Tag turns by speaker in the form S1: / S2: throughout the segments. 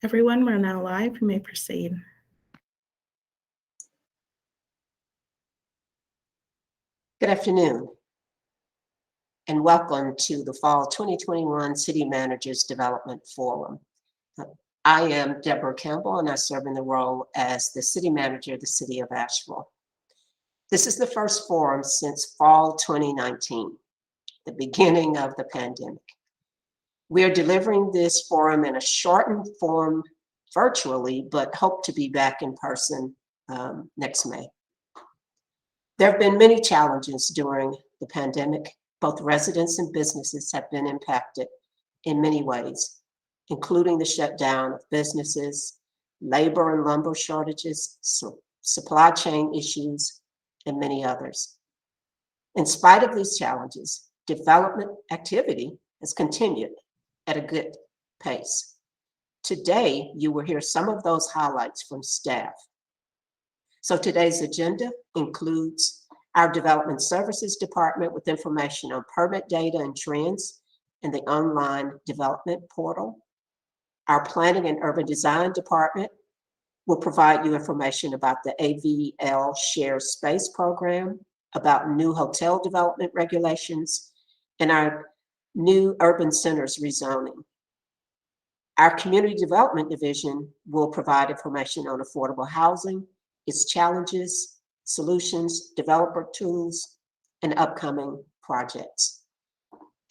S1: Everyone, we're now live. You may proceed.
S2: Good afternoon, and welcome to the Fall 2021 City Managers Development Forum. I am Deborah Campbell, and I serve in the role as the City Manager of the City of Asheville. This is the first forum since fall 2019, the beginning of the pandemic. We are delivering this forum in a shortened form virtually, but hope to be back in person next May. There have been many challenges during the pandemic. Both residents and businesses have been impacted in many ways, including the shutdown of businesses, labor and lumber shortages, supply chain issues, and many others. In spite of these challenges, development activity has continued at a good pace. Today, you will hear some of those highlights from staff. So today's agenda includes our Development Services Department with information on permit data and trends in the online development portal. Our Planning and Urban Design Department will provide you information about the AVL Shares Space program, about new hotel development regulations, and our new urban centers rezoning. Our Community Development Division will provide information on affordable housing, its challenges, solutions, developer tools, and upcoming projects.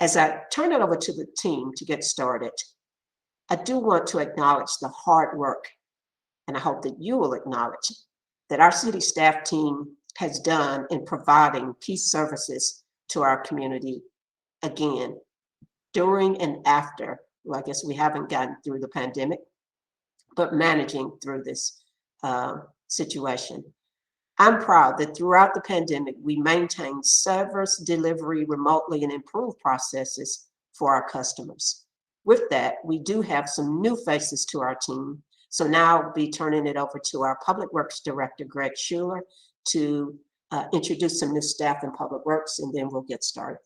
S2: As I turn it over to the team to get started, I do want to acknowledge the hard work, and I hope that you will acknowledge that our city staff team has done in providing key services to our community, again, during and after, well, I guess we haven't gotten through the pandemic, but managing through this situation. I'm proud that throughout the pandemic, we maintained service delivery remotely and improved processes for our customers. With that, we do have some new faces to our team. So now I'll be turning it over to our Public Works Director, Greg Schuler, to introduce some new staff in Public Works, and then we'll get started.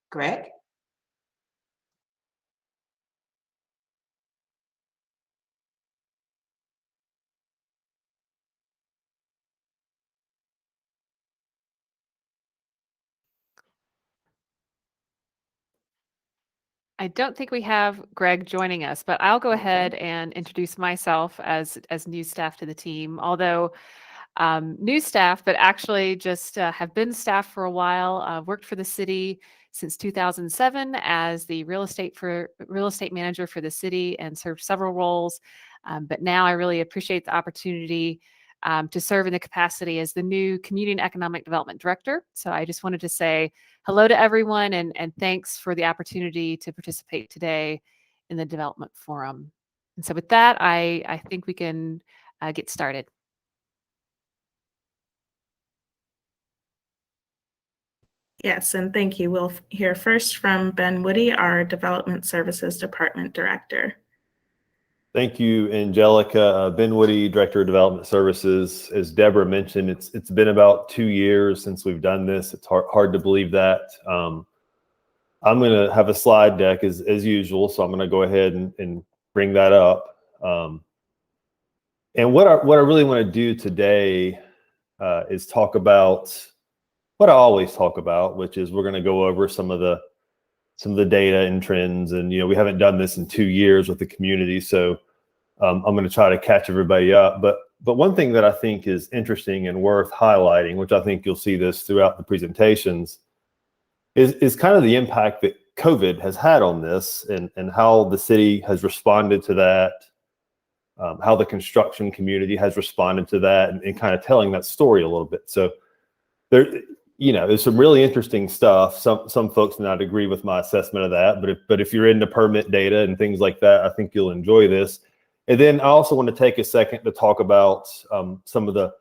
S2: Greg?
S3: I don't think we have Greg joining us, but I'll go ahead and introduce myself as new staff to the team. Although new staff, but actually just have been staff for a while. Worked for the city since 2007 as the real estate manager for the city and served several roles. But now I really appreciate the opportunity to serve in the capacity as the new Community and Economic Development Director. So I just wanted to say hello to everyone and thanks for the opportunity to participate today in the Development Forum. And so with that, I think we can get started.
S1: Yes, and thank you. We'll hear first from Ben Woody, our Development Services Department Director.
S4: Thank you, Angelica. Ben Woody, Director of Development Services. As Deborah mentioned, it's been about 2 years since we've done this. It's hard to believe that. I'm going to have a slide deck as usual, so I'm going to go ahead and bring that up. And what I really want to do today is talk about what I always talk about, which is we're going to go over some of the data and trends. And we haven't done this in 2 years with the community, so I'm going to try to catch everybody up. But one thing that I think is interesting and worth highlighting, which I think you'll see this throughout the presentations, is kind of the impact that COVID has had on this and how the city has responded to that, how the construction community has responded to that, and kind of telling that story a little bit. So there's some really interesting stuff. Some folks may not agree with my assessment of that, but if you're into permit data and things like that, I think you'll enjoy this. And then I also want to take a second to talk about some of the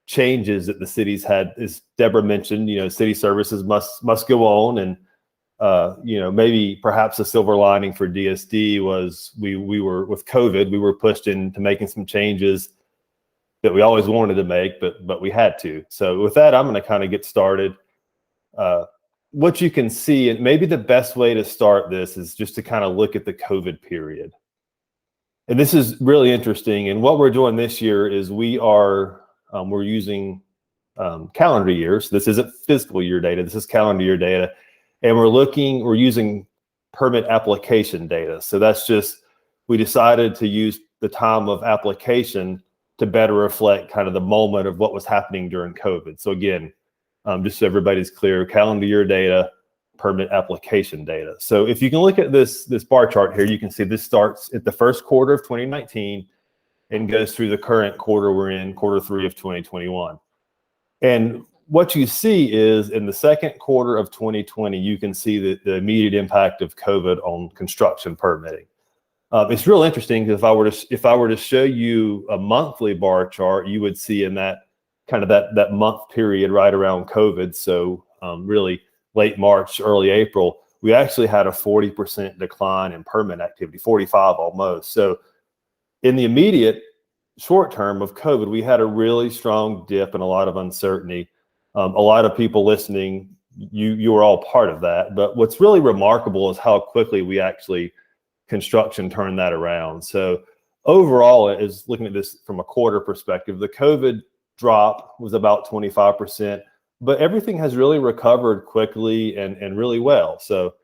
S4: changes that the city's had. As Deborah mentioned, city services must go on, and maybe perhaps a silver lining for DSD was we were with COVID, we were pushed into making some changes that we always wanted to make, but we had to. So with that, I'm going to kind of get started. What you can see, and maybe the best way to start this is just to kind of look at the COVID period. And this is really interesting. And what we're doing this year is we're using calendar years. This isn't fiscal year data. This is calendar year data. And we're using permit application data. So that's just, we decided to use the time of application to better reflect kind of the moment of what was happening during COVID. So again, just so everybody's clear, calendar year data, permit application data. So if you can look at this bar chart here, you can see this starts at the first quarter of 2019 and goes through the current quarter we're in, quarter 3 of 2021. And what you see is in the second quarter of 2020, you can see the immediate impact of COVID on construction permitting. It's real interesting because if I were to show you a monthly bar chart, you would see in that kind of that month period right around COVID. So really late March, early April, we actually had a 40% decline in permit activity, 45 almost. So in the immediate short term of COVID, we had a really strong dip and a lot of uncertainty. A lot of people listening, you were all part of that. But what's really remarkable is how quickly we actually construction turned that around. So overall, is looking at this from a quarter perspective, the COVID drop was about 25%, but everything has really recovered quickly and really well. So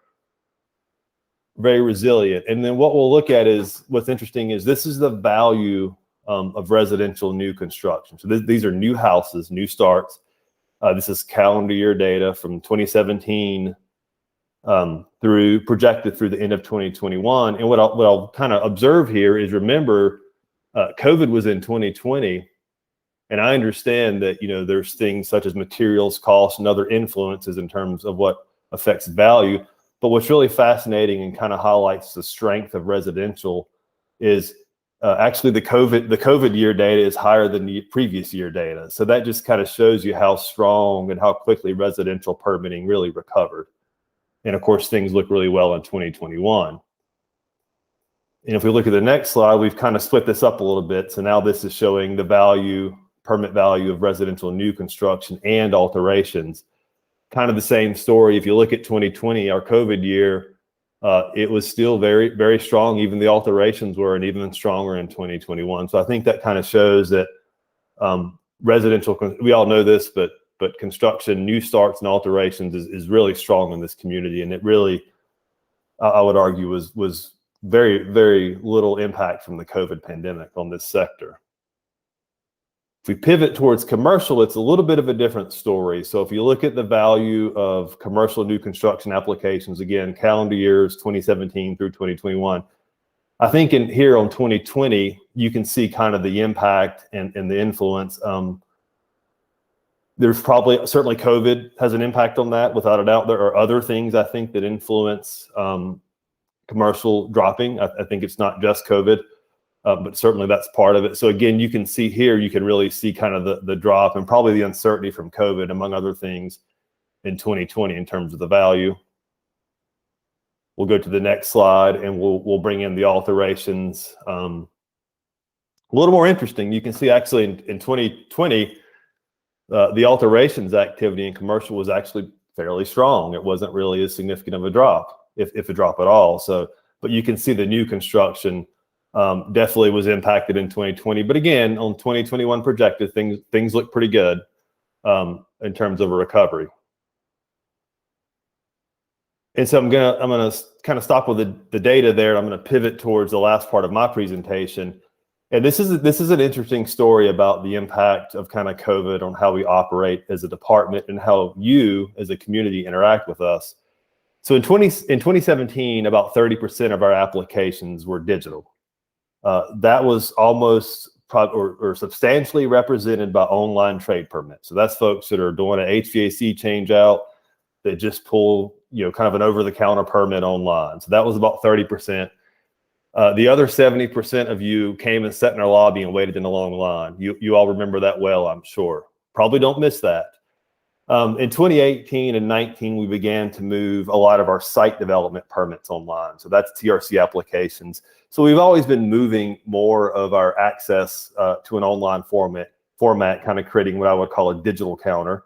S4: very resilient. And then what we'll look at is what's interesting is this is the value of residential new construction. So these are new houses, new starts. This is calendar year data from 2017 projected through the end of 2021. And what I'll kind of observe here is, remember, COVID was in 2020. And I understand that, there's things such as materials costs and other influences in terms of what affects value. But what's really fascinating and kind of highlights the strength of residential is actually the COVID year data is higher than the previous year data. So that just kind of shows you how strong and how quickly residential permitting really recovered. And of course, things look really well in 2021. And if we look at the next slide, we've kind of split this up a little bit. So now this is showing the permit value of residential new construction and alterations. Kind of the same story. If you look at 2020, our COVID year, it was still very, very strong. Even the alterations were, and even stronger in 2021. So I think that kind of shows that residential, we all know this, but construction, new starts and alterations is really strong in this community. And it really, I would argue, was very, very little impact from the COVID pandemic on this sector. If we pivot towards commercial, it's a little bit of a different story. So if you look at the value of commercial new construction applications, again, calendar years 2017 through 2021, I think in here on 2020, you can see kind of the impact and the influence. There's certainly COVID has an impact on that, without a doubt. There are other things I think that influence commercial dropping. I think it's not just COVID. But certainly that's part of it. So again, you can see here, you can really see kind of the drop and probably the uncertainty from COVID, among other things, in 2020 in terms of the value. We'll go to the next slide and we'll bring in the alterations. A little more interesting, you can see actually in 2020, the alterations activity in commercial was actually fairly strong. It wasn't really as significant of a drop, if a drop at all. So, but you can see the new construction definitely was impacted in 2020, but again, on 2021 projected, things look pretty good in terms of a recovery. And so I'm gonna kind of stop with the data there. I'm gonna pivot towards the last part of my presentation, and this is an interesting story about the impact of kind of COVID on how we operate as a department and how you as a community interact with us. So in 2017, about 30% of our applications were digital. That was almost or substantially represented by online trade permits. So that's folks that are doing an HVAC change out that just pull, kind of an over-the-counter permit online. So that was about 30%. The other 70% of you came and sat in our lobby and waited in a long line. You all remember that well, I'm sure. Probably don't miss that. In 2018 and 19, we began to move a lot of our site development permits online. So that's TRC applications. So we've always been moving more of our access to an online format, kind of creating what I would call a digital counter.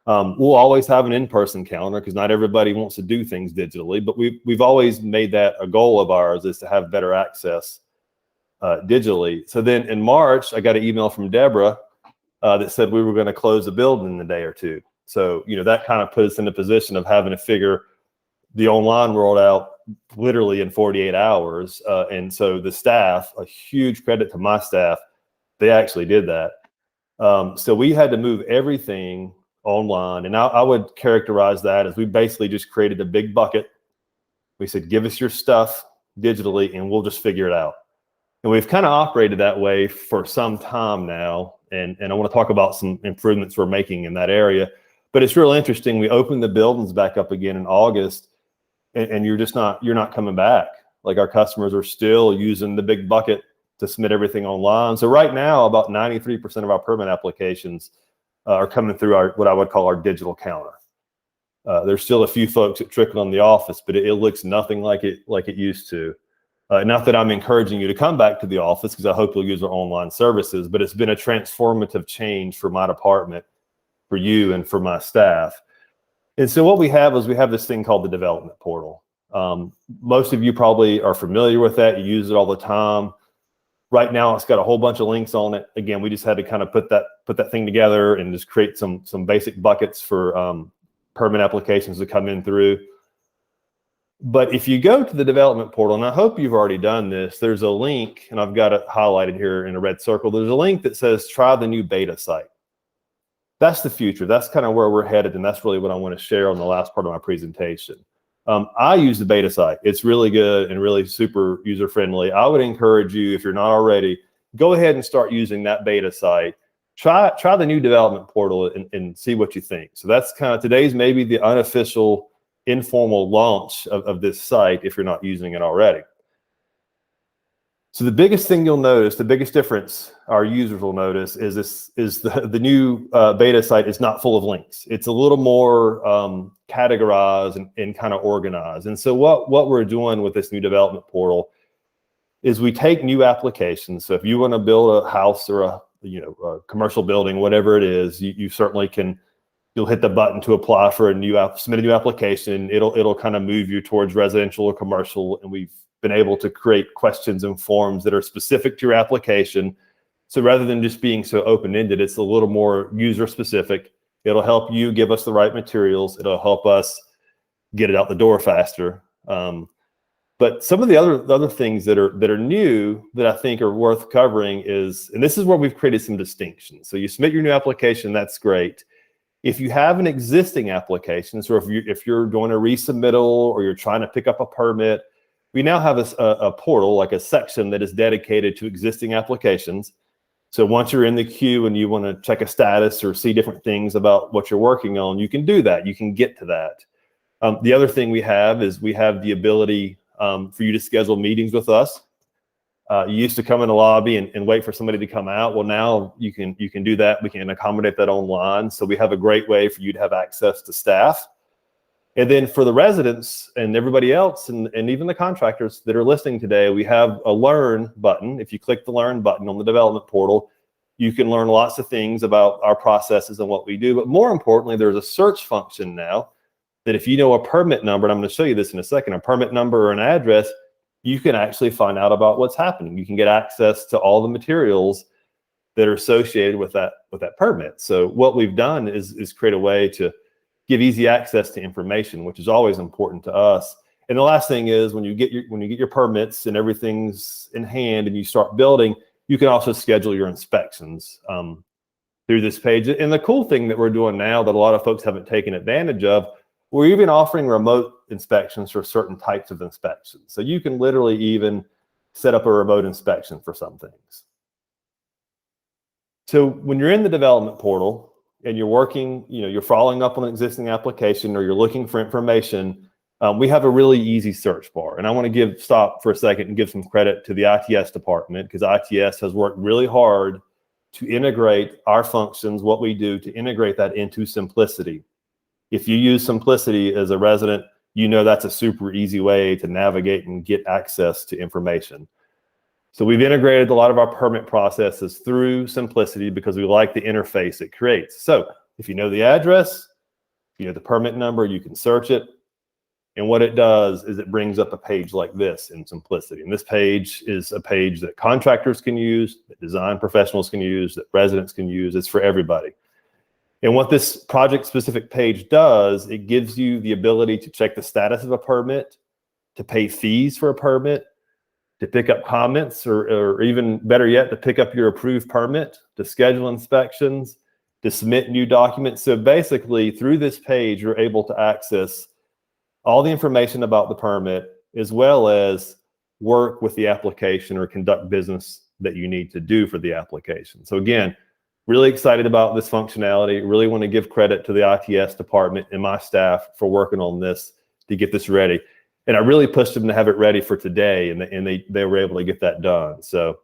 S4: We'll always have an in-person counter because not everybody wants to do things digitally, but we've always made that a goal of ours, is to have better access digitally. So then in March, I got an email from Deborah that said we were going to close the building in a day or two. So, that kind of put us in the position of having to figure the online world out literally in 48 hours. And so the staff, a huge credit to my staff, they actually did that. So we had to move everything online. And I would characterize that as we basically just created a big bucket. We said, give us your stuff digitally and we'll just figure it out. And we've kind of operated that way for some time now. And I want to talk about some improvements we're making in that area. But it's real interesting. We opened the buildings back up again in August, and you're not coming back. Like, our customers are still using the big bucket to submit everything online. So right now, about 93% of our permit applications are coming through what I would call our digital counter. There's still a few folks that trickle in the office, but it looks nothing like it used to. Not that I'm encouraging you to come back to the office, because I hope you'll use our online services, but it's been a transformative change for my department, for you, and for my staff. And so what we have is we have this thing called the development portal. Most of you probably are familiar with that. You use it all the time. Right now, it's got a whole bunch of links on it. Again, we just had to kind of put that thing together and just create some basic buckets for permit applications to come in through. But if you go to the development portal, and I hope you've already done this, there's a link, and I've got it highlighted here in a red circle. There's a link that says try the new beta site. That's the future. That's kind of where we're headed, and that's really what I want to share on the last part of my presentation. I use the beta site. It's really good and really super user-friendly. I would encourage you, if you're not already, go ahead and start using that beta site. Try the new development portal and see what you think. So that's kind of today's maybe the unofficial, informal launch of this site if you're not using it already. So the biggest thing you'll notice, the biggest difference our users will notice is the new beta site is not full of links. It's a little more categorized and kind of organized. And so what we're doing with this new development portal is we take new applications. So if you want to build a house or a commercial building, whatever it is, you certainly can. You'll hit the button to apply for submit a new application. It'll kind of move you towards residential or commercial, and we've been able to create questions and forms that are specific to your application. So rather than just being so open-ended, it's a little more user-specific. It'll help you give us the right materials. It'll help us get it out the door faster. But some of the other things that are new that I think are worth covering is, and this is where we've created some distinctions. So you submit your new application, that's great. If you have an existing application, so if you're doing a resubmittal or you're trying to pick up a permit, we now have a portal, like a section that is dedicated to existing applications. So once you're in the queue and you want to check a status or see different things about what you're working on, you can do that. You can get to that. The other thing we have is we have the ability for you to schedule meetings with us. You used to come in the lobby and wait for somebody to come out. Well, now you can do that. We can accommodate that online. So we have a great way for you to have access to staff. And then for the residents and everybody else, and even the contractors that are listening today, we have a Learn button. If you click the Learn button on the development portal, you can learn lots of things about our processes and what we do. But more importantly, there's a search function now that if you know a permit number, and I'm going to show you this in a second, a permit number or an address, you can actually find out about what's happening. You can get access to all the materials that are associated with that permit. So what we've done is create a way to give easy access to information, which is always important to us. And the last thing is when you get your permits and everything's in hand and you start building, you can also schedule your inspections through this page. And the cool thing that we're doing now that a lot of folks haven't taken advantage of, we're even offering remote inspections for certain types of inspections. So you can literally even set up a remote inspection for some things. So when you're in the development portal and you're working, you're following up on an existing application or you're looking for information, we have a really easy search bar. And I want to stop for a second and give some credit to the ITS department, because ITS has worked really hard to integrate our functions, what we do, to integrate that into Simplicity. If you use Simplicity as a resident, that's a super easy way to navigate and get access to information. So we've integrated a lot of our permit processes through Simplicity because we like the interface it creates. So if you know the address, if you know the permit number, you can search it. And what it does is it brings up a page like this in simplicity. And this page is a page that contractors can use, that design professionals can use, that residents can use. It's for everybody. And what this project-specific page does, it gives you the ability to check the status of a permit, to pay fees for a permit, to pick up comments, or even better yet, to pick up your approved permit, to schedule inspections, to submit new documents. So basically, through this page, you're able to access all the information about the permit, as well as work with the application or conduct business that you need to do for the application. So again, really excited about this functionality. Really want to give credit to the ITS department and my staff for working on this to get this ready. And I really pushed them to have it ready for today, and they were able to get that done. So,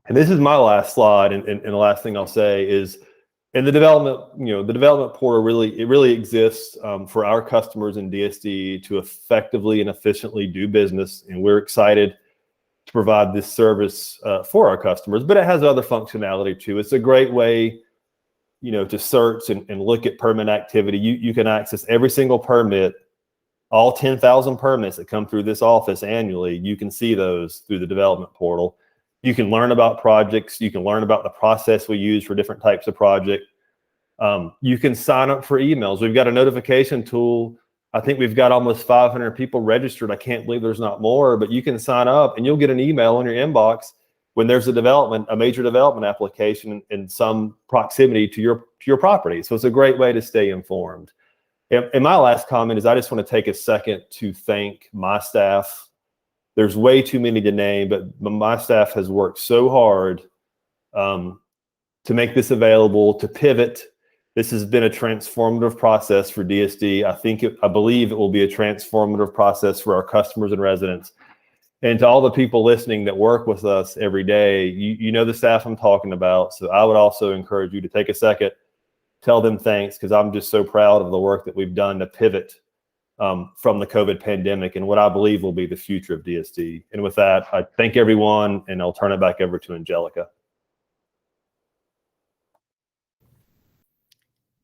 S4: and this is my last slide, and the last thing I'll say is, in the development, the development portal really exists for our customers in DSD to effectively and efficiently do business, and we're excited to provide this service for our customers. But it has other functionality too. It's a great way, to search and look at permit activity. You can access every single permit, all 10,000 permits that come through this office annually. You can see those through the development portal. You can learn about projects. You can learn about the process we use for different types of project. You can sign up for emails. We've got a notification tool. I think we've got almost 500 people registered. I can't believe there's not more, but you can sign up and you'll get an email in your inbox when there's a major development application in some proximity to your property. So it's a great way to stay informed. And my last comment is I just want to take a second to thank my staff. There's way too many to name, but my staff has worked so hard to make this available, to pivot. This has been a transformative process for DSD. I believe it will be a transformative process for our customers and residents. And to all the people listening that work with us every day, you know the staff I'm talking about. So I would also encourage you to take a second, tell them thanks, because I'm just so proud of the work that we've done to pivot from the COVID pandemic and what I believe will be the future of DSD. And with that, I thank everyone, and I'll turn it back over to Angelica.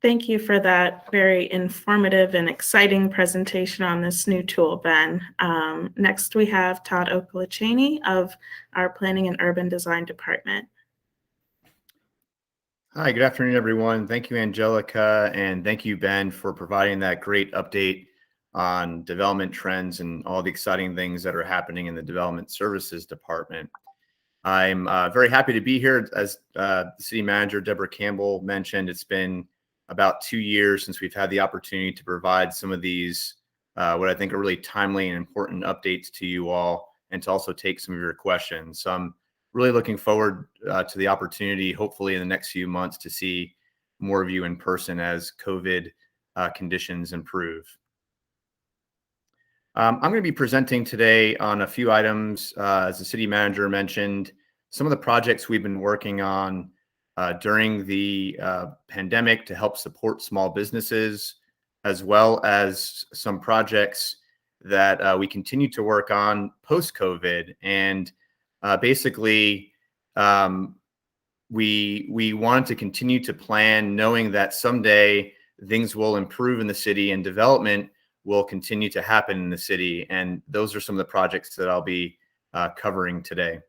S1: Thank you for that very informative and exciting presentation on this new tool, Ben. Next, we have Todd Okolachaney of our Planning and Urban Design Department.
S5: Hi, good afternoon, everyone. Thank you, Angelica, and thank you, Ben, for providing that great update on development trends and all the exciting things that are happening in the Development Services Department. I'm very happy to be here. As the City Manager, Deborah Campbell, mentioned, it's been about 2 years since we've had the opportunity to provide some of these, what I think are really timely and important updates to you all, and to also take some of your questions. So I'm really looking forward to the opportunity, hopefully in the next few months, to see more of you in person as COVID conditions improve. I'm going to be presenting today on a few items. As the City Manager mentioned, some of the projects we've been working on during the pandemic to help support small businesses, as well as some projects that we continue to work on post-COVID. And basically, we wanted to continue to plan, knowing that someday things will improve in the city and development will continue to happen in the city. And those are some of the projects that I'll be covering today.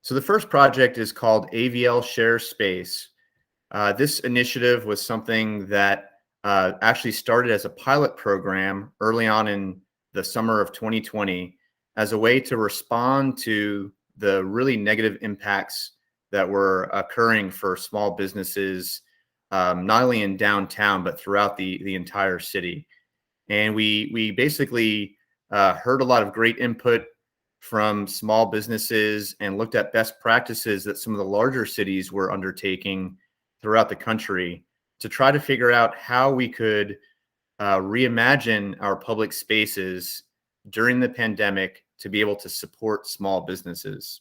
S5: So the first project is called AVL Shares Space. This initiative was something that actually started as a pilot program early on in the summer of 2020 as a way to respond to the really negative impacts that were occurring for small businesses, not only in downtown, but throughout the entire city. And we basically heard a lot of great input from small businesses and looked at best practices that some of the larger cities were undertaking throughout the country to try to figure out how we could reimagine our public spaces during the pandemic to be able to support small businesses.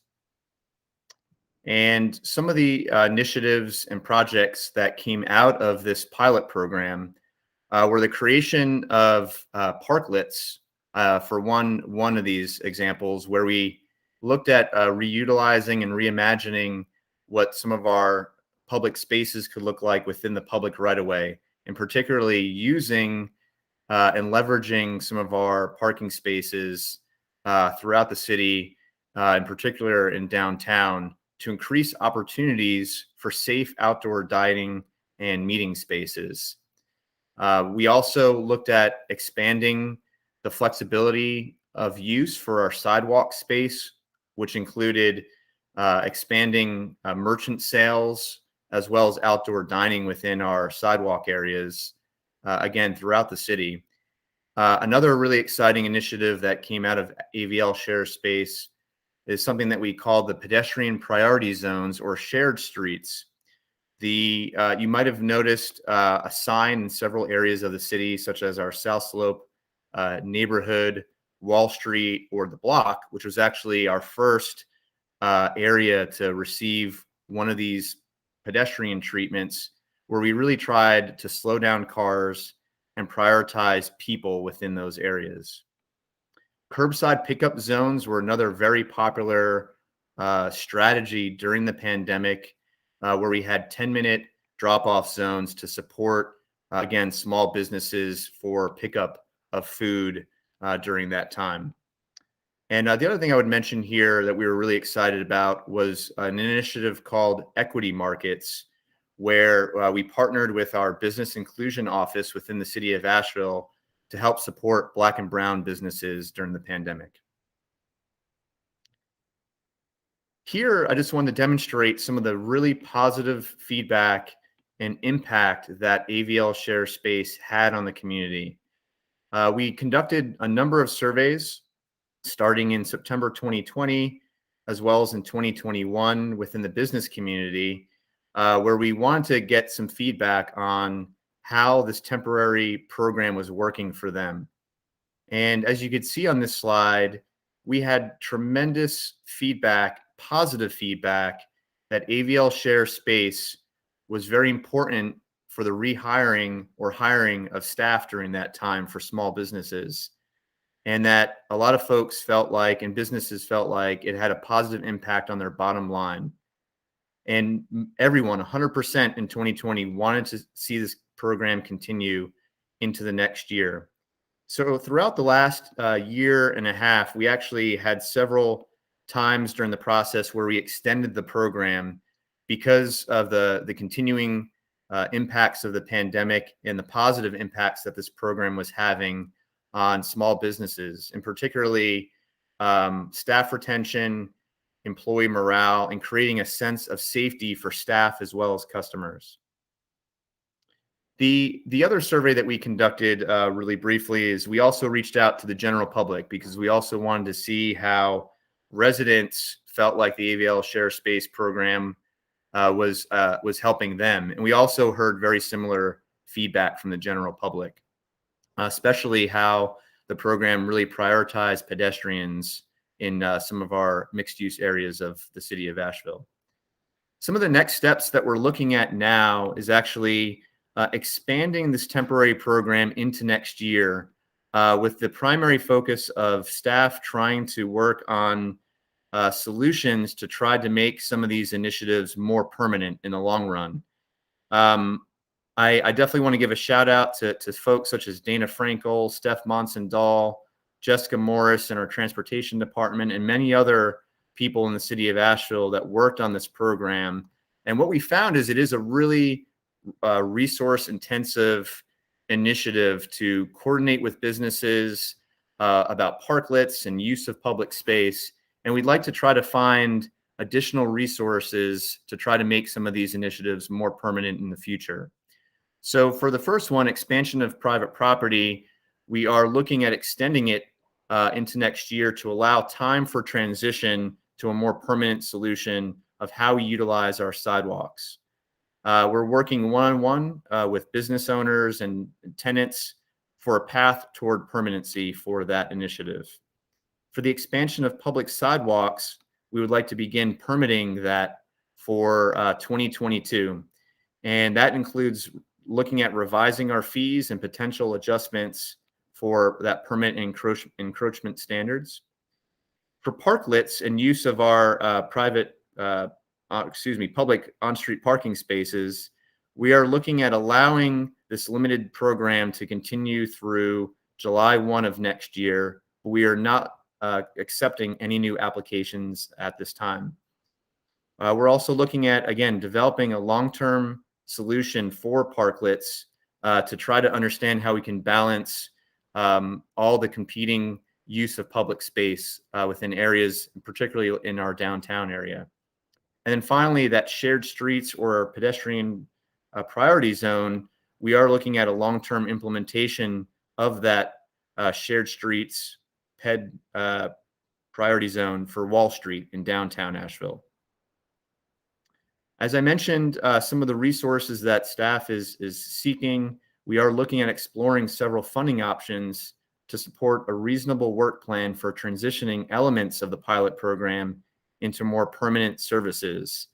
S5: And some of the initiatives and projects that came out of this pilot program were the creation of parklets for one of these examples, where we looked at reutilizing and reimagining what some of our public spaces could look like within the public right-of-way, and particularly using and leveraging some of our parking spaces throughout the city, in particular in downtown, to increase opportunities for safe outdoor dining and meeting spaces. We also looked at expanding the flexibility of use for our sidewalk space, which included expanding merchant sales as well as outdoor dining within our sidewalk areas, again, throughout the city. Another really exciting initiative that came out of AVL Shares Space is something that we call the pedestrian priority zones, or shared streets. You might have noticed a sign in several areas of the city, such as our South Slope neighborhood, Wall Street, or the Block, which was actually our first area to receive one of these pedestrian treatments, where we really tried to slow down cars and prioritize people within those areas. Curbside pickup zones were another very popular strategy during the pandemic, where we had 10-minute drop-off zones to support, again, small businesses for pickup of food during that time. And the other thing I would mention here that we were really excited about was an initiative called Equity Markets, where we partnered with our business inclusion office within the city of Asheville to help support Black and brown businesses during the pandemic. Here, I just wanted to demonstrate some of the really positive feedback and impact that AVL Shares Space had on the community. We conducted a number of surveys starting in September 2020, as well as in 2021 within the business community, where we wanted to get some feedback on how this temporary program was working for them. And as you could see on this slide, we had tremendous feedback, positive feedback, that AVL Shares Space was very important for the rehiring or hiring of staff during that time for small businesses. And that a lot of folks felt like, and businesses felt like, it had a positive impact on their bottom line. And everyone, 100% in 2020, wanted to see this program continue into the next year. So throughout the last year and a half, we actually had several times during the process where we extended the program because of the continuing impacts of the pandemic and the positive impacts that this program was having on small businesses, and particularly staff retention, employee morale, and creating a sense of safety for staff as well as customers. The other survey that we conducted really briefly is we also reached out to the general public, because we also wanted to see how residents felt like the AVL Shares Space program was helping them. And we also heard very similar feedback from the general public, especially how the program really prioritized pedestrians in some of our mixed-use areas of the city of Asheville. Some of the next steps that we're looking at now is actually expanding this temporary program into next year, with the primary focus of staff trying to work on solutions to try to make some of these initiatives more permanent in the long run. I definitely want to give a shout out to folks such as Dana Frankel, Steph Monson-Dahl, Jessica Morris in our transportation department, and many other people in the city of Asheville that worked on this program. And what we found is it is a really resource intensive initiative to coordinate with businesses about parklets and use of public space. And we'd like to try to find additional resources to try to make some of these initiatives more permanent in the future. So for the first one, expansion of private property, we are looking at extending it into next year to allow time for transition to a more permanent solution of how we utilize our sidewalks. We're working one-on-one with business owners and tenants for a path toward permanency for that initiative. For the expansion of public sidewalks, we would like to begin permitting that for 2022. And that includes looking at revising our fees and potential adjustments for that permit encroachment standards. For parklets and use of our public on-street parking spaces, we are looking at allowing this limited program to continue through July 1 of next year. We are not accepting any new applications at this time. We're also looking at, again, developing a long-term solution for parklets to try to understand how we can balance all the competing use of public space within areas, particularly in our downtown area. And then finally, that shared streets or pedestrian priority zone, we are looking at a long-term implementation of that shared streets PED priority zone for Wall Street in downtown Asheville. As I mentioned, some of the resources that staff is seeking, we are looking at exploring several funding options to support a reasonable work plan for transitioning elements of the pilot program into more permanent services.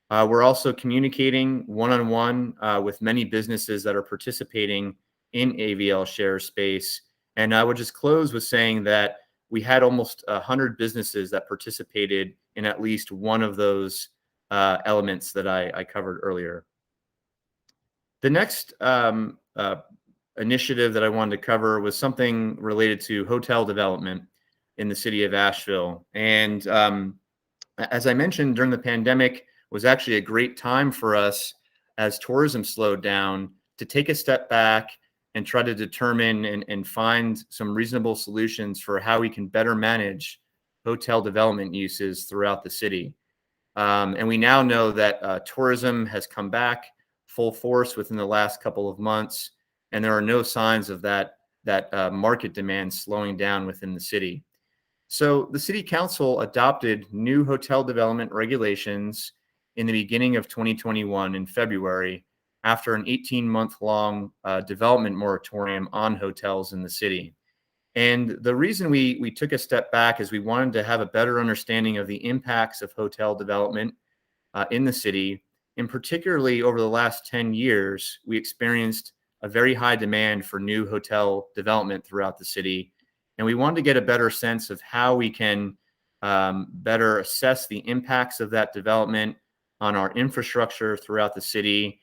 S5: We're also communicating one-on-one with many businesses that are participating in AVL Shares Space. And I would just close with saying that we had almost 100 businesses that participated in at least one of those elements that I covered earlier. The next initiative that I wanted to cover was something related to hotel development in the city of Asheville. And as I mentioned, during the pandemic was actually a great time for us as tourism slowed down to take a step back and try to determine and find some reasonable solutions for how we can better manage hotel development uses throughout the city. And we now know that tourism has come back full force within the last couple of months, and there are no signs of that market demand slowing down within the city. So the City Council adopted new hotel development regulations in the beginning of 2021 in February, after an 18-month-long development moratorium on hotels in the city. And the reason we took a step back is we wanted to have a better understanding of the impacts of hotel development in the city. And particularly over the last 10 years, we experienced a very high demand for new hotel development throughout the city. And we wanted to get a better sense of how we can better assess the impacts of that development on our infrastructure throughout the city,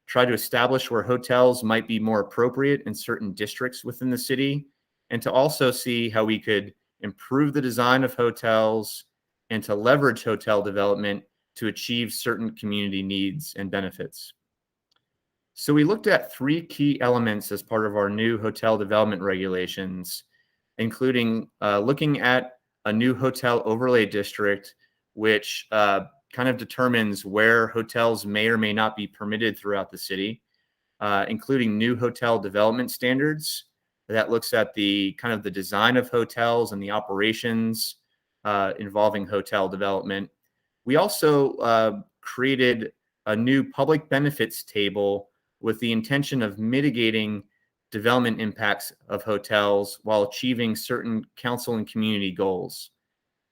S5: try to establish where hotels might be more appropriate in certain districts within the city, and to also see how we could improve the design of hotels and to leverage hotel development to achieve certain community needs and benefits. So we looked at 3 key elements as part of our new hotel development regulations, including looking at a new hotel overlay district, which kind of determines where hotels may or may not be permitted throughout the city, including new hotel development standards that looks at the kind of the design of hotels and the operations involving hotel development. We also created a new public benefits table with the intention of mitigating development impacts of hotels while achieving certain council and community goals.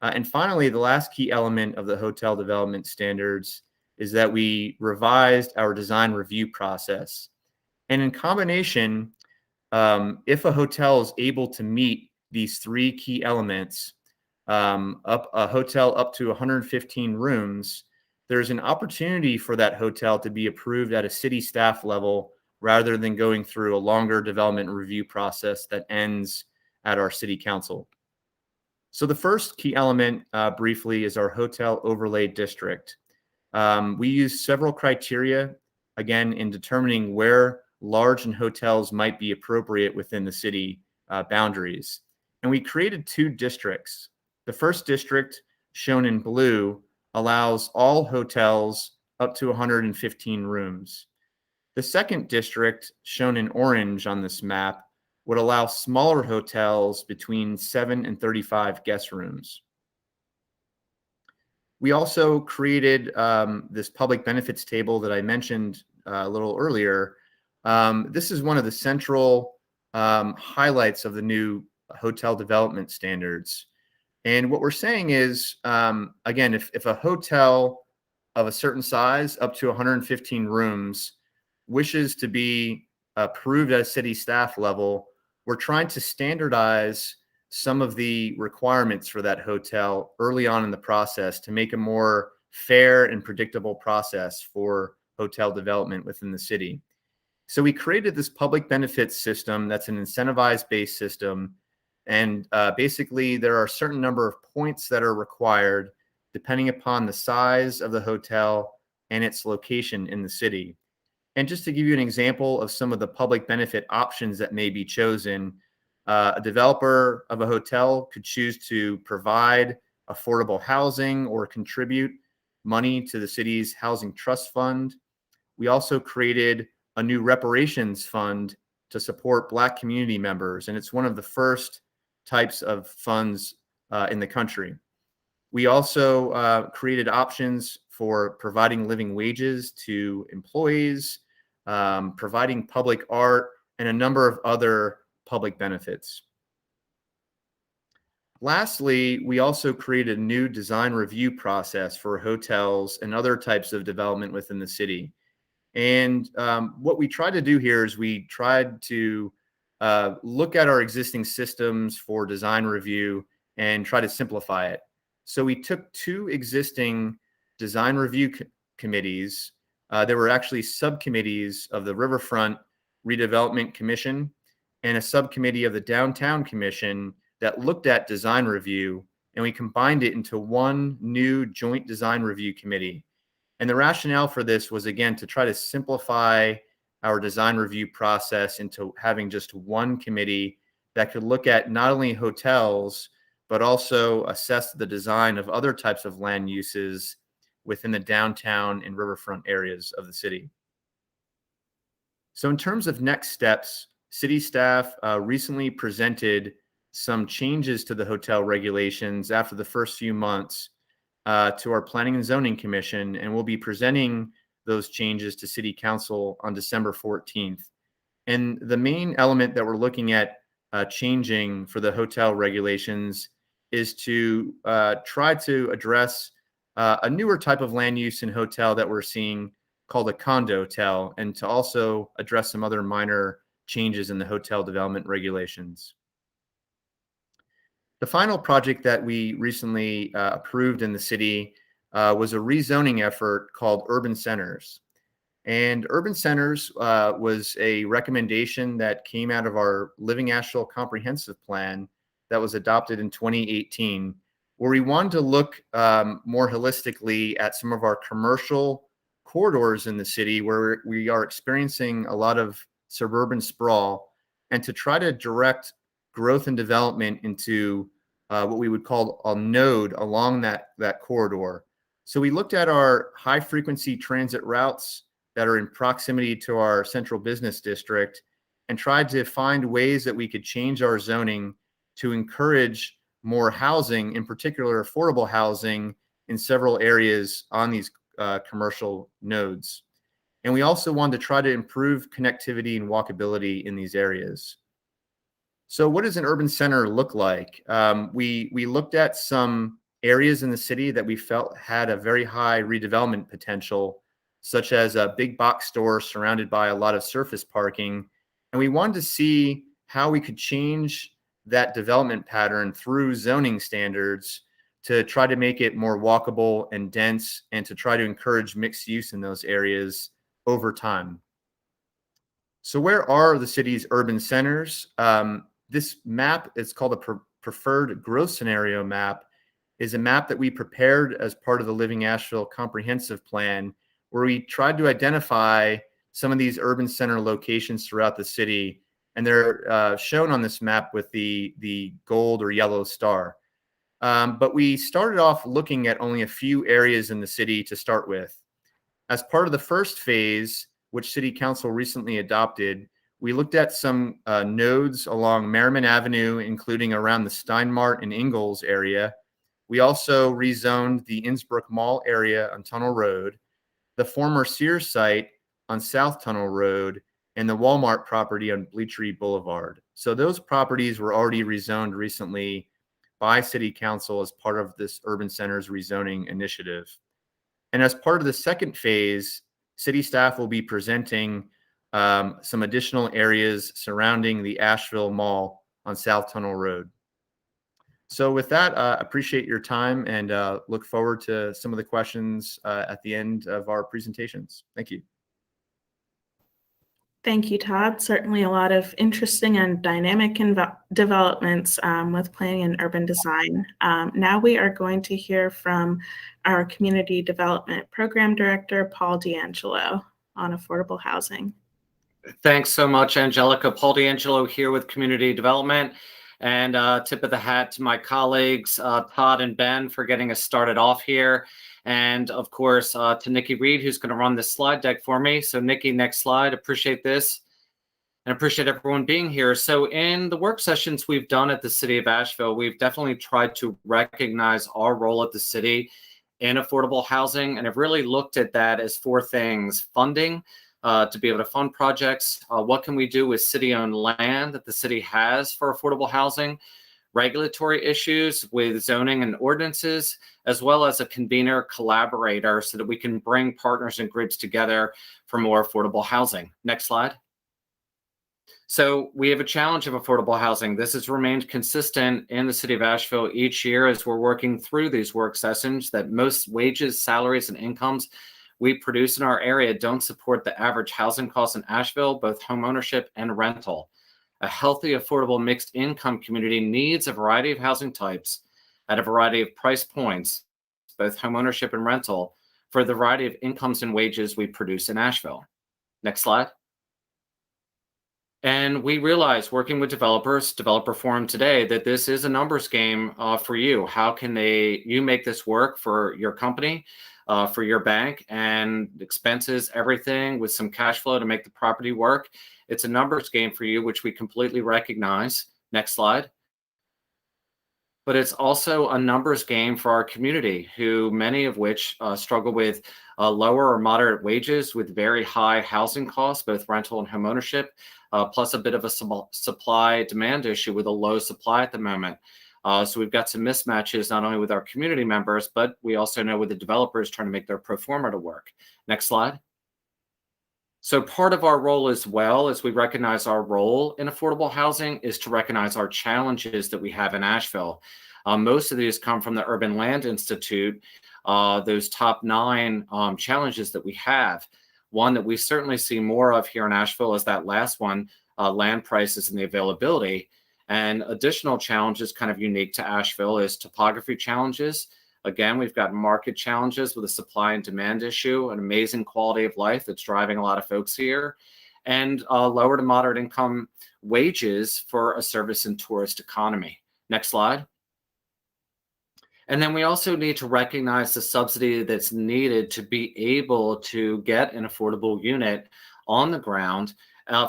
S5: And finally, the last key element of the hotel development standards is that we revised our design review process. And in combination, if a hotel is able to meet these 3 key elements, a hotel up to 115 rooms, there's an opportunity for that hotel to be approved at a city staff level rather than going through a longer development review process that ends at our city council. So the first key element, briefly, is our hotel overlay district. We use several criteria, again, in determining where large hotels might be appropriate within the city boundaries. And we created 2 districts. The first district, shown in blue, allows all hotels up to 115 rooms. The second district, shown in orange on this map, would allow smaller hotels between 7 and 35 guest rooms. We also created this public benefits table that I mentioned a little earlier. This is one of the central highlights of the new hotel development standards. And what we're saying is, again, if a hotel of a certain size, up to 115 rooms, wishes to be approved at a city staff level, we're trying to standardize some of the requirements for that hotel early on in the process to make a more fair and predictable process for hotel development within the city. So we created this public benefits system that's an incentivized based system. And basically, there are a certain number of points that are required depending upon the size of the hotel and its location in the city. And just to give you an example of some of the public benefit options that may be chosen, a developer of a hotel could choose to provide affordable housing or contribute money to the city's housing trust fund. We also created a new reparations fund to support Black community members, and it's one of the first types of funds in the country. We also created options for providing living wages to employees, providing public art, and a number of other public benefits. Lastly, we also created a new design review process for hotels and other types of development within the city. And what we tried to do here is we tried to look at our existing systems for design review and try to simplify it. So we took two existing design review committees. There were actually subcommittees of the Riverfront Redevelopment Commission and a subcommittee of the Downtown Commission that looked at design review, and we combined it into one new joint design review committee. And the rationale for this was, again, to try to simplify our design review process into having just one committee that could look at not only hotels, but also assess the design of other types of land uses within the downtown and riverfront areas of the city. So in terms of next steps, city staff recently presented some changes to the hotel regulations after the first few months to our Planning and Zoning Commission, and we'll be presenting those changes to City Council on December 14th. And the main element that we're looking at changing for the hotel regulations is to try to address a newer type of land use in hotel that we're seeing called a condo-tel, and to also address some other minor changes in the hotel development regulations. The final project that we recently approved in the city was a rezoning effort called Urban Centers. And Urban Centers was a recommendation that came out of our Living Asheville Comprehensive Plan that was adopted in 2018, where we wanted to look more holistically at some of our commercial corridors in the city where we are experiencing a lot of suburban sprawl, and to try to direct growth and development into what we would call a node along that corridor. So we looked at our high frequency transit routes that are in proximity to our central business district and tried to find ways that we could change our zoning to encourage more housing, in particular affordable housing, in several areas on these commercial nodes. And we also wanted to try to improve connectivity and walkability in these areas. So what does an urban center look like? We looked at some areas in the city that we felt had a very high redevelopment potential, such as a big box store surrounded by a lot of surface parking. And we wanted to see how we could change that development pattern through zoning standards to try to make it more walkable and dense, and to try to encourage mixed use in those areas over time. So where are the city's urban centers? This map is called a preferred growth scenario map, is a map that we prepared as part of the Living Asheville Comprehensive Plan, where we tried to identify some of these urban center locations throughout the city. And they're shown on this map with the gold or yellow star. But we started off looking at only a few areas in the city to start with. As part of the first phase, which City Council recently adopted, we looked at some nodes along Merriman Avenue, including around the Steinmart and Ingalls area. We also rezoned the Innsbrook Mall area on Tunnel Road, the former Sears site on South Tunnel Road, and the Walmart property on Bleachery Boulevard. So those properties were already rezoned recently by City Council as part of this Urban Centers rezoning initiative. And as part of the second phase, city staff will be presenting some additional areas surrounding the Asheville Mall on South Tunnel Road. So with that, appreciate your time and look forward to some of the questions at the end of our presentations. Thank you.
S1: Thank you, Todd. Certainly a lot of interesting and dynamic developments with planning and urban design. Now we are going to hear from our Community Development Program Director, Paul D'Angelo, on affordable housing.
S6: Thanks so much, Angelica. Paul D'Angelo here with Community Development. And tip of the hat to my colleagues, Todd and Ben, for getting us started off here. And of course, to Nikki Reed, who's going to run this slide deck for me. So Nikki, next slide. Appreciate this. And appreciate everyone being here. So in the work sessions we've done at the City of Asheville, we've definitely tried to recognize our role at the city in affordable housing, and have really looked at that as 4 things: funding, to be able to fund projects. What can we do with city-owned land that the city has for affordable housing? Regulatory issues with zoning and ordinances, as well as a convener collaborator so that we can bring partners and groups together for more affordable housing. Next slide. So we have a challenge of affordable housing. This has remained consistent in the City of Asheville each year as we're working through these work sessions, that most wages, salaries, and incomes we produce in our area don't support the average housing costs in Asheville, both home ownership and rental. A healthy, affordable, mixed income community needs a variety of housing types at a variety of price points, both home ownership and rental, for the variety of incomes and wages we produce in Asheville. Next slide. And we realize, working with developers, Developer Forum today, that this is a numbers game for you. How can you make this work for your company, for your bank, and expenses, everything, with some cash flow to make the property work? It's a numbers game for you, which we completely recognize. Next slide. But it's also a numbers game for our community, who many of which struggle with lower or moderate wages with very high housing costs, both rental and home ownership, plus a bit of a supply demand issue with a low supply at the moment. So we've got some mismatches, not only with our community members, but we also know with the developers trying to make their pro forma to work. Next slide. So part of our role as well, as we recognize our role in affordable housing, is to recognize our challenges that we have in Asheville. Most of these come from the Urban Land Institute, those top 9 challenges that we have. One that we certainly see more of here in Asheville is that last one, land prices and the availability. And additional challenges kind of unique to Asheville is topography challenges. Again, we've got market challenges with a supply and demand issue, an amazing quality of life that's driving a lot of folks here, and lower to moderate income wages for a service and tourist economy. Next slide. And then we also need to recognize the subsidy that's needed to be able to get an affordable unit on the ground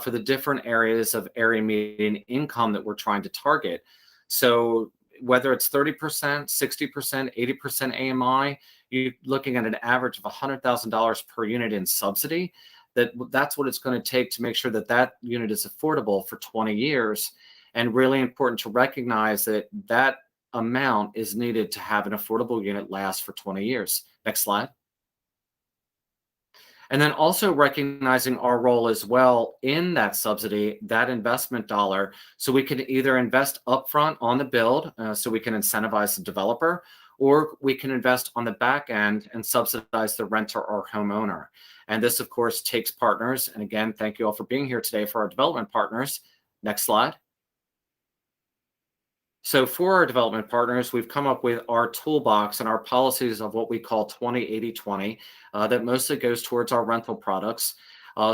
S6: for the different areas of area median income that we're trying to target. So whether it's 30%, 60%, 80% AMI, you're looking at an average of $100,000 per unit in subsidy. That's what it's going to take to make sure that that unit is affordable for 20 years. And really important to recognize that that amount is needed to have an affordable unit last for 20 years. Next slide. And then also recognizing our role as well in that subsidy, that investment dollar, so we can either invest upfront on the build, so we can incentivize the developer, or we can invest on the back end and subsidize the renter or homeowner. And this, of course, takes partners. And again, thank you all for being here today for our development partners. Next slide. So for our development partners, we've come up with our toolbox and our policies of what we call 20-80-20 that mostly goes towards our rental products.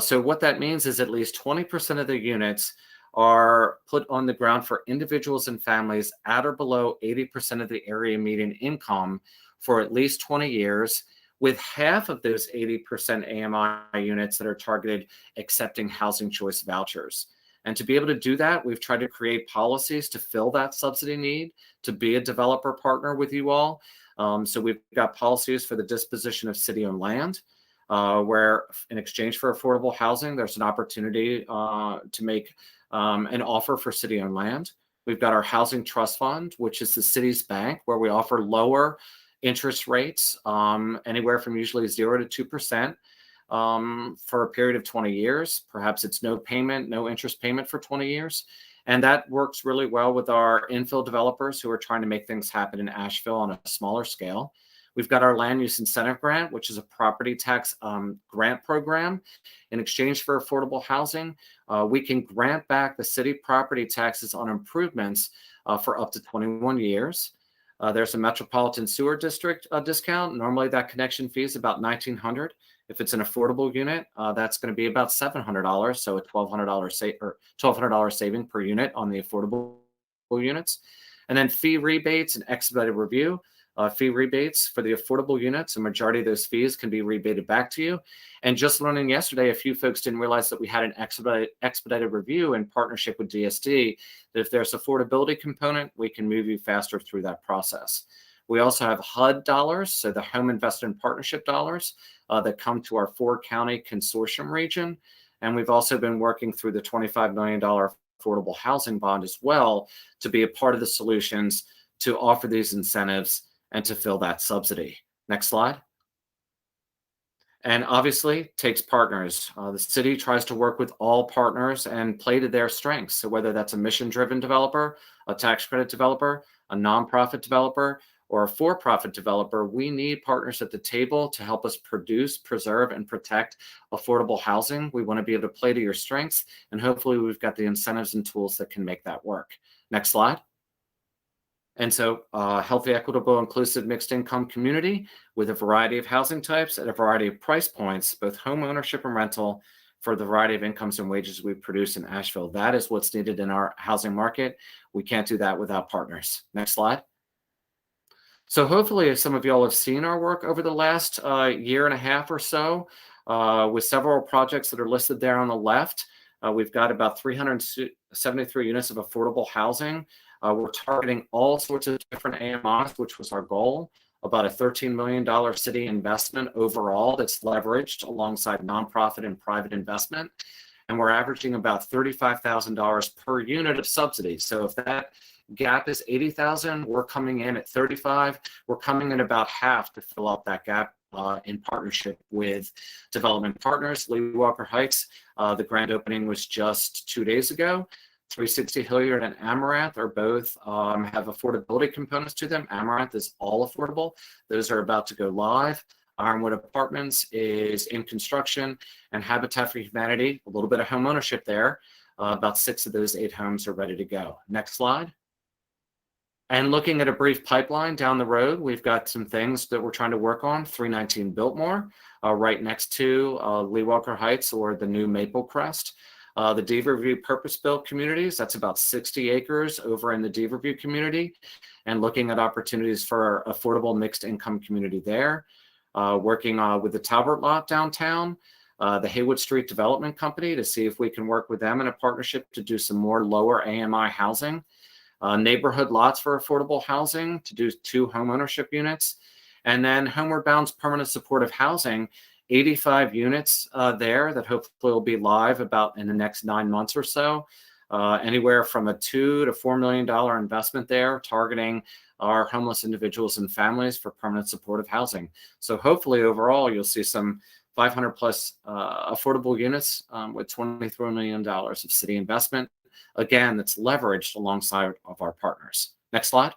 S6: So what that means is at least 20% of the units are put on the ground for individuals and families at or below 80% of the area median income for at least 20 years, with half of those 80% AMI units that are targeted accepting housing choice vouchers. And to be able to do that, we've tried to create policies to fill that subsidy need, to be a developer partner with you all. So we've got policies for the disposition of city-owned land, where in exchange for affordable housing, there's an opportunity to make an offer for city-owned land. We've got our housing trust fund, which is the city's bank, where we offer lower interest rates, anywhere from usually 0 to 2%. For a period of 20 years. Perhaps it's no payment, no interest payment for 20 years. And that works really well with our infill developers who are trying to make things happen in Asheville on a smaller scale. We've got our land use incentive grant, which is a property tax grant program. In exchange for affordable housing, we can grant back the city property taxes on improvements for up to 21 years. There's a metropolitan sewer district discount. Normally that connection fee is about $1,900. If it's an affordable unit, that's going to be about $700. So a $1,200 saving per unit on the affordable units. And then fee rebates and expedited review. Fee rebates for the affordable units, a majority of those fees can be rebated back to you. And just learning yesterday, a few folks didn't realize that we had an expedited review in partnership with DSD, that if there's affordability component, we can move you faster through that process. We also have HUD dollars, so the Home Investment Partnership dollars that come to our 4-county consortium region. And we've also been working through the $25 million affordable housing bond as well to be a part of the solutions to offer these incentives and to fill that subsidy. Next slide. And obviously takes partners. The city tries to work with all partners and play to their strengths. So whether that's a mission-driven developer, a tax credit developer, a nonprofit developer, or a for-profit developer, we need partners at the table to help us produce, preserve, and protect affordable housing. We want to be able to play to your strengths, and hopefully we've got the incentives and tools that can make that work. Next slide. And so healthy, equitable, inclusive, mixed income community with a variety of housing types at a variety of price points, both home ownership and rental, for the variety of incomes and wages we produce in Asheville. That is what's needed in our housing market. We can't do that without partners. Next slide. So hopefully some of y'all have seen our work over the last year and a half or so with several projects that are listed there on the left. We've got about 373 units of affordable housing. We're targeting all sorts of different AMIs, which was our goal, about a $13 million city investment overall that's leveraged alongside nonprofit and private investment. And we're averaging about $35,000 per unit of subsidy. So if that gap is 80,000, we're coming in at 35. We're coming in about half to fill up that gap in partnership with development partners. Lee Walker Heights, the grand opening was just 2 days ago. 360 Hilliard and Amaranth are both have affordability components to them. Amaranth is all affordable. Those are about to go live. Ironwood Apartments is in construction, and Habitat for Humanity, a little bit of home ownership there. About 6 of those 8 homes are ready to go. Next slide. And looking at a brief pipeline down the road, we've got some things that we're trying to work on. 319 Biltmore, right next to Lee Walker Heights or the new Maple Crest. The Deaverview purpose-built communities, that's about 60 acres over in the Deaverview community, and looking at opportunities for affordable mixed income community there. Working with the Talbert lot downtown, the Haywood Street Development Company to see if we can work with them in a partnership to do some more lower AMI housing. Neighborhood lots for affordable housing to do 2 homeownership units. And then Homeward Bound's permanent supportive housing, 85 units there that hopefully will be live about in the next 9 months or so. Anywhere from a $2 to $4 million investment there, targeting our homeless individuals and families for permanent supportive housing. So hopefully overall, you'll see some 500 plus affordable units with $23 million of city investment. Again, that's leveraged alongside of our partners. Next slide.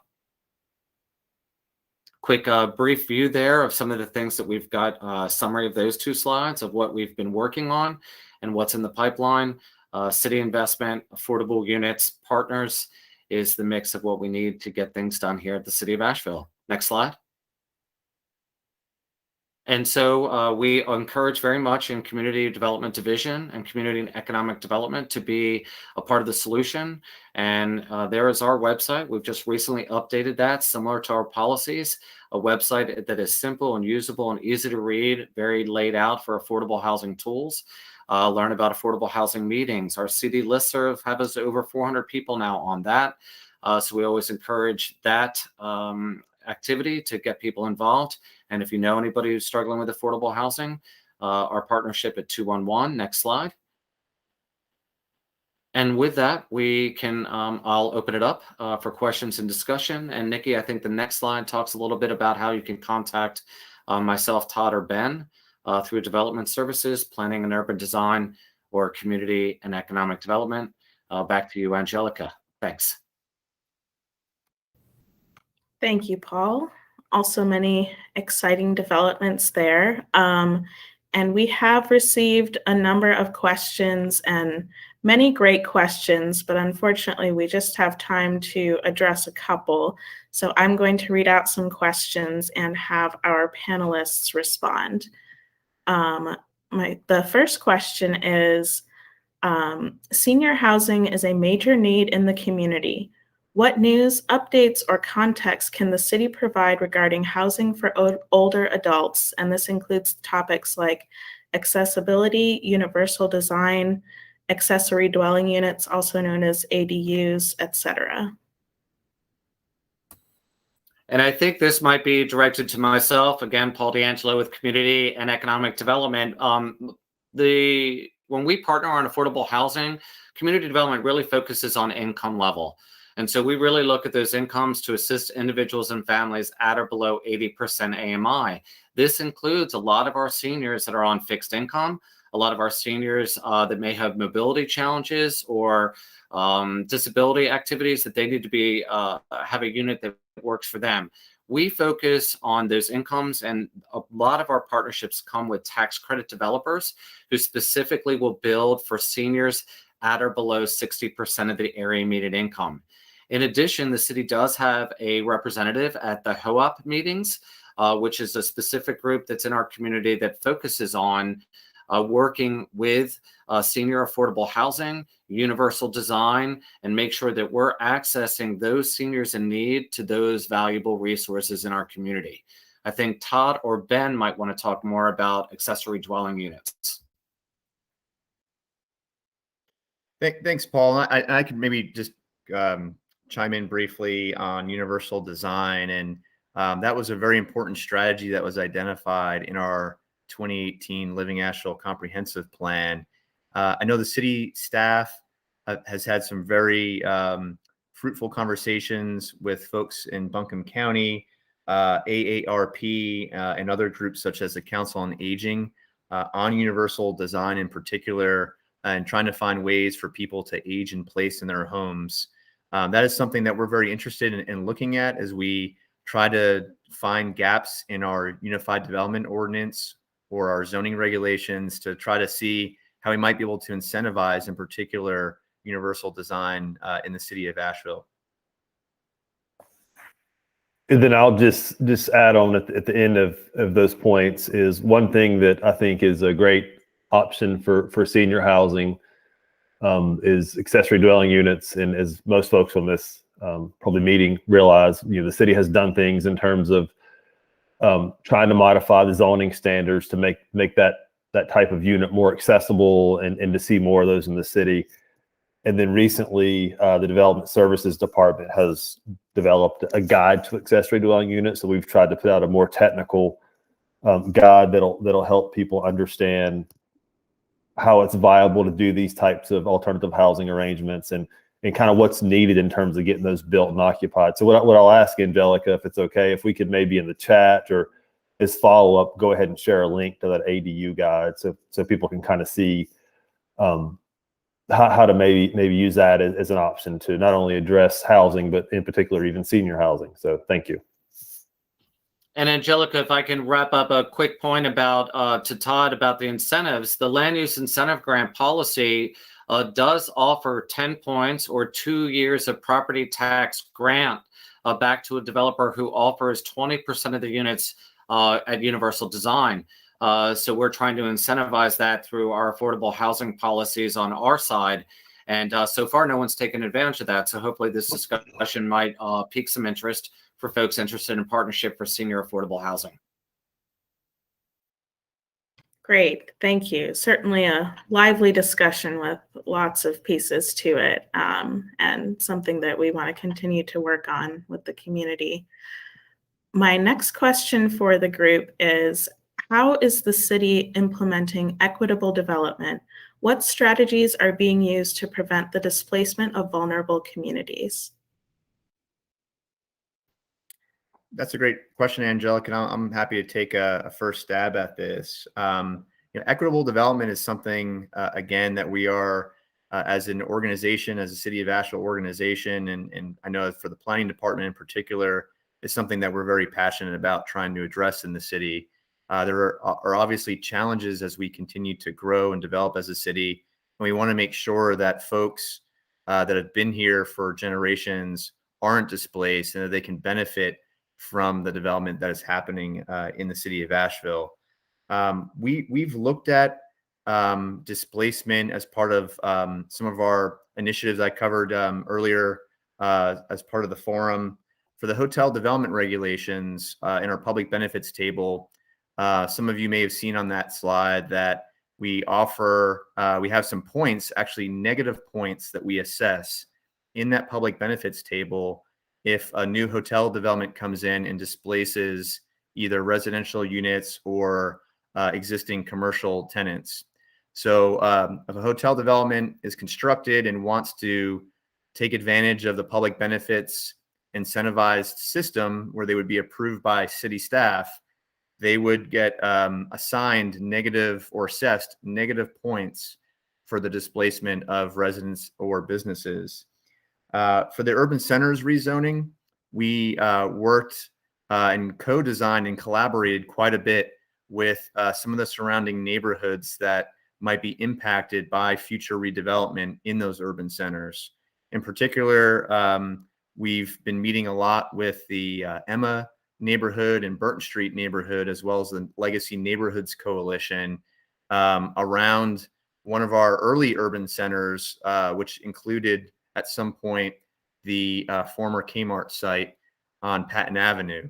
S6: Quick brief view there of some of the things that we've got, summary of those 2 slides of what we've been working on and what's in the pipeline. City investment, affordable units, partners is the mix of what we need to get things done here at the City of Asheville. Next slide. And so we encourage very much in Community Development Division and Community and Economic Development to be a part of the solution. And there is our website. We've just recently updated that, similar to our policies, a website that is simple and usable and easy to read, very laid out for affordable housing tools. Learn about affordable housing meetings. Our CD listserv has over 400 people now on that. So we always encourage that activity to get people involved. And if you know anybody who's struggling with affordable housing, our partnership at 211. Next slide. And with that, we can, I'll open it up for questions and discussion. And Nikki, I think the next slide talks a little bit about how you can contact myself, Todd, or Ben through development services, planning and urban design, or community and economic development. Back to you, Angelica. Thanks.
S1: Thank you, Paul. Also many exciting developments there. And we have received a number of questions and many great questions, but unfortunately we just have time to address a couple. So I'm going to read out some questions and have our panelists respond. The first question is, senior housing is a major need in the community. What news, updates, or context can the city provide regarding housing for older adults? And this includes topics like accessibility, universal design, accessory dwelling units, also known as ADUs, etc.
S6: And I think this might be directed to myself, again, Paul D'Angelo with Community and Economic Development. When we partner on affordable housing, community development really focuses on income level. And so we really look at those incomes to assist individuals and families at or below 80% AMI. This includes a lot of our seniors that are on fixed income, a lot of our seniors that may have mobility challenges or disability activities that they need to be have a unit that works for them. We focus on those incomes, and a lot of our partnerships come with tax credit developers who specifically will build for seniors at or below 60% of the area median income. In addition, the city does have a representative at the HOAP meetings, which is a specific group that's in our community that focuses on working with senior affordable housing, universal design, and make sure that we're accessing those seniors in need to those valuable resources in our community. I think Todd or Ben might want to talk more about accessory dwelling units.
S5: Thanks, Paul. I could maybe just chime in briefly on universal design. And that was a very important strategy that was identified in our 2018 Living Asheville Comprehensive Plan. I know the city staff has had some very fruitful conversations with folks in Buncombe County, AARP, and other groups such as the Council on Aging on universal design in particular, and trying to find ways for people to age in place in their homes. That is something that we're very interested in looking at as we try to find gaps in our Unified Development Ordinance or our zoning regulations to try to see how we might be able to incentivize, in particular, universal design in the city of Asheville.
S4: And then I'll just add on at the end of those points is one thing that I think is a great option for senior housing is accessory dwelling units. And as most folks on this probably meeting realize, the city has done things in terms of trying to modify the zoning standards to make that type of unit more accessible and to see more of those in the city. And then recently, the Development Services Department has developed a guide to accessory dwelling units. So we've tried to put out a more technical guide that'll help people understand how it's viable to do these types of alternative housing arrangements and kind of what's needed in terms of getting those built and occupied. So what I'll ask Angelica, if it's okay, if we could maybe in the chat or as follow-up, go ahead and share a link to that ADU guide so people can kind of see how to maybe use that as an option to not only address housing, but in particular, even senior housing. So thank you.
S6: And Angelica, if I can wrap up a quick point about to Todd about the incentives, the land use incentive grant policy does offer 10 points or 2 years of property tax grant back to a developer who offers 20% of the units at universal design. So we're trying to incentivize that through our affordable housing policies on our side. And so far, no one's taken advantage of that. So hopefully this discussion might pique some interest for folks interested in partnership for senior affordable housing.
S1: Great, thank you. Certainly a lively discussion with lots of pieces to it, and something that we want to continue to work on with the community. My next question for the group is, how is the city implementing equitable development? What strategies are being used to prevent the displacement of vulnerable communities?
S5: That's a great question, Angelica, and I'm happy to take a first stab at this. Equitable development is something, again, that we are, as an organization, as a City of Asheville organization, and I know for the planning department in particular, is something that we're very passionate about trying to address in the city. There are obviously challenges as we continue to grow and develop as a city. And we want to make sure that folks that have been here for generations aren't displaced and that they can benefit from the development that is happening in the city of Asheville. We've looked at displacement as part of some of our initiatives I covered earlier as part of the forum. For the hotel development regulations in our public benefits table, some of you may have seen on that slide that we have some points, actually negative points that we assess in that public benefits table if a new hotel development comes in and displaces either residential units or existing commercial tenants. So if a hotel development is constructed and wants to take advantage of the public benefits incentivized system where they would be approved by city staff, they would get assigned negative or assessed negative points for the displacement of residents or businesses. For the urban centers rezoning, we worked and co-designed and collaborated quite a bit with some of the surrounding neighborhoods that might be impacted by future redevelopment in those urban centers. In particular, we've been meeting a lot with the Emma neighborhood and Burton Street neighborhood, as well as the Legacy Neighborhoods Coalition around one of our early urban centers, which included at some point the former Kmart site on Patton Avenue.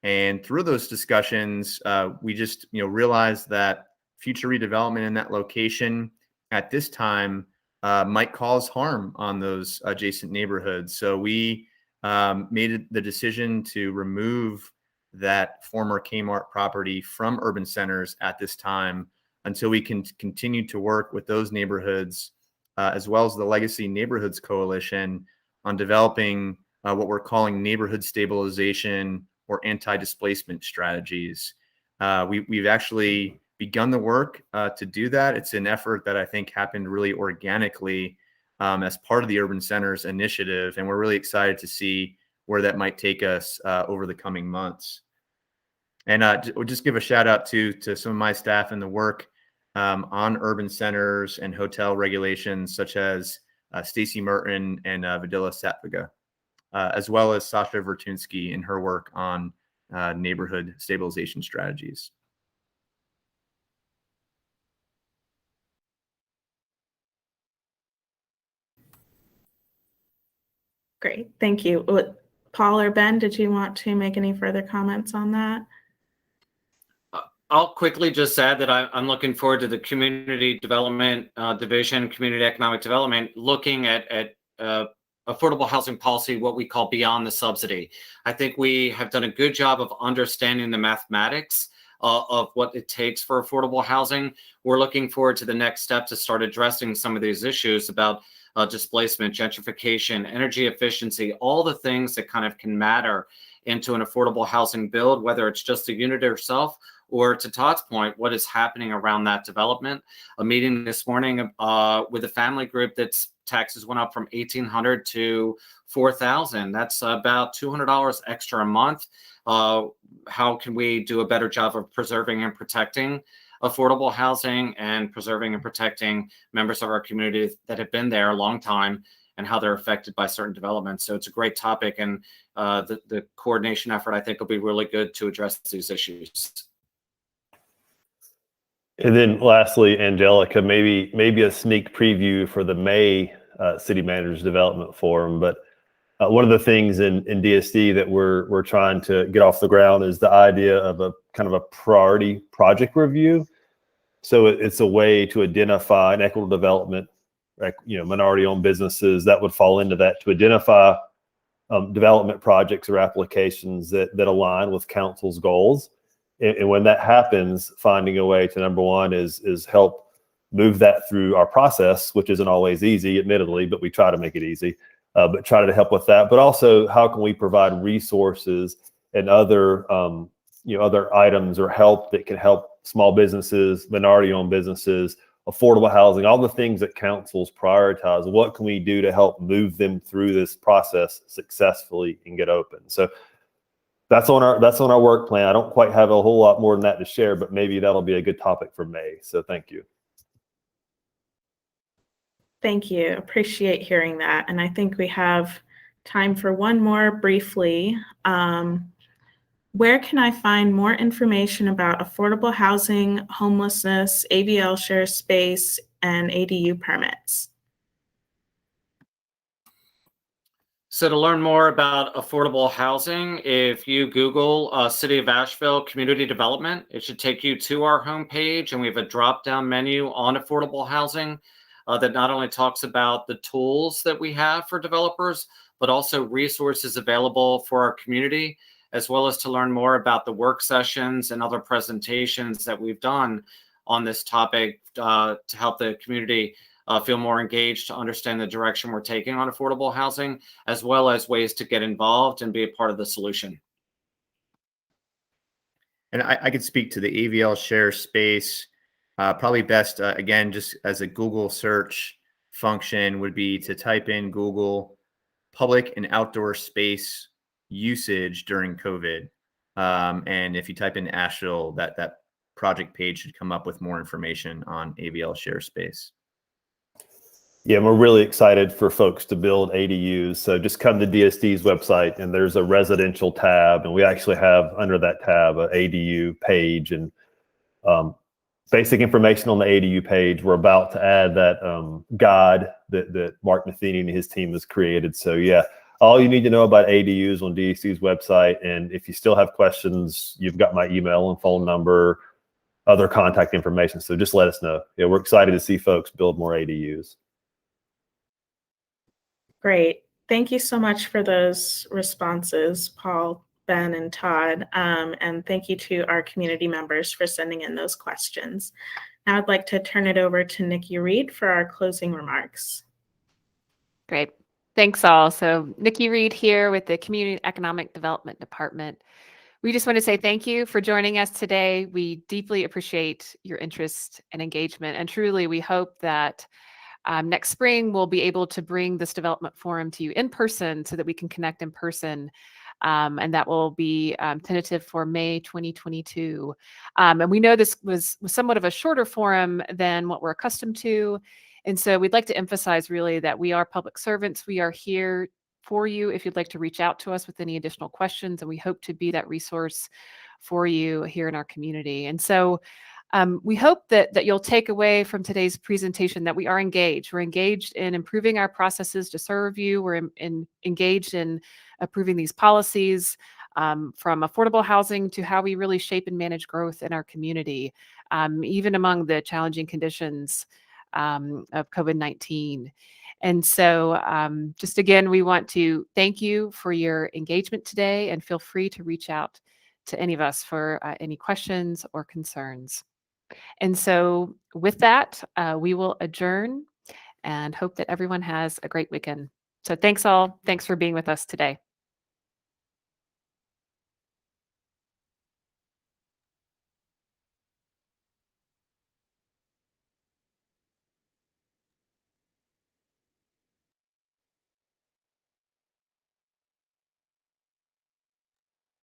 S5: And through those discussions, we just realized that future redevelopment in that location at this time might cause harm on those adjacent neighborhoods. So we made the decision to remove that former Kmart property from urban centers at this time until we can continue to work with those neighborhoods as well as the Legacy Neighborhoods Coalition on developing what we're calling neighborhood stabilization or anti-displacement strategies. We've actually begun the work to do that. It's an effort that I think happened really organically as part of the Urban Centers initiative, and we're really excited to see where that might take us over the coming months. And we'll just give a shout out to some of my staff and the work on urban centers and hotel regulations, such as Stacy Merton and Vidila Satviga, as well as Sasha Vertunsky in her work on neighborhood stabilization strategies.
S1: Great, thank you. Paul or Ben, did you want to make any further comments on that?
S6: I'll quickly just add that I'm looking forward to the Community Development Division, Community Economic Development, looking at affordable housing policy, what we call beyond the subsidy. I think we have done a good job of understanding the mathematics of what it takes for affordable housing. We're looking forward to the next step to start addressing some of these issues about displacement, gentrification, energy efficiency, all the things that kind of can matter into an affordable housing build, whether it's just the unit itself or, to Todd's point, what is happening around that development. A meeting this morning with a family group that's taxes went up from $1,800 to $4,000. That's about $200 extra a month. How can we do a better job of preserving and protecting affordable housing and preserving and protecting members of our community that have been there a long time and how they're affected by certain developments? So it's a great topic, and the coordination effort, I think, will be really good to address these issues.
S4: And then lastly, Angelica, maybe a sneak preview for the May City Managers Development Forum. But one of the things in DSD that we're trying to get off the ground is the idea of a kind of a priority project review. So it's a way to identify an equitable development, like, minority-owned businesses that would fall into that, to identify development projects or applications that align with council's goals. And when that happens, finding a way to, number one, is help move that through our process, which isn't always easy, admittedly, but we try to make it easy. But try to help with that. But also, how can we provide resources and other other items or help that can help small businesses, minority-owned businesses, affordable housing, all the things that councils prioritize. What can we do to help move them through this process successfully and get open? So that's on our work plan. I don't quite have a whole lot more than that to share, but maybe that'll be a good topic for May. So thank you.
S1: Thank you. Appreciate hearing that. And I think we have time for one more briefly. Where can I find more information about affordable housing, homelessness, AVL Shares Space, and ADU permits?
S6: So to learn more about affordable housing, if you Google City of Asheville Community Development, it should take you to our homepage, and we have a drop-down menu on affordable housing that not only talks about the tools that we have for developers, but also resources available for our community, as well as to learn more about the work sessions and other presentations that we've done on this topic to help the community feel more engaged, to understand the direction we're taking on affordable housing, as well as ways to get involved and be a part of the solution.
S5: And I could speak to the AVL Share Space. Probably best, again, just as a Google search function would be to type in Google public and outdoor space usage during COVID. And if you type in Asheville, that project page should come up with more information on AVL Share Space.
S4: Yeah, we're really excited for folks to build ADUs. So just come to DSD's website and there's a residential tab, and we actually have under that tab an ADU page and basic information on the ADU page. We're about to add that guide that Mark Matheny and his team has created. So yeah, all you need to know about ADUs on DSD's website. And if you still have questions, you've got my email and phone number, other contact information. So just let us know. Yeah, we're excited to see folks build more ADUs.
S1: Great. Thank you so much for those responses, Paul, Ben, and Todd. And thank you to our community members for sending in those questions. Now I'd like to turn it over to Nikki Reed for our closing remarks.
S3: Great. Thanks all. So Nikki Reed here with the Community Economic Development Department. We just want to say thank you for joining us today. We deeply appreciate your interest and engagement. And truly, we hope that next spring, we'll be able to bring this development forum to you in person so that we can connect in person. And that will be tentative for May 2022. And we know this was somewhat of a shorter forum than what we're accustomed to. And so we'd like to emphasize really that we are public servants. We are here for you if you'd like to reach out to us with any additional questions. And we hope to be that resource for you here in our community. And so we hope that you'll take away from today's presentation that we are engaged. We're engaged in improving our processes to serve you. We're engaged in approving these policies from affordable housing to how we really shape and manage growth in our community, even among the challenging conditions of COVID-19. And so just again, we want to thank you for your engagement today, and feel free to reach out to any of us for any questions or concerns. And so with that, we will adjourn and hope that everyone has a great weekend. So thanks all. Thanks for being with us today.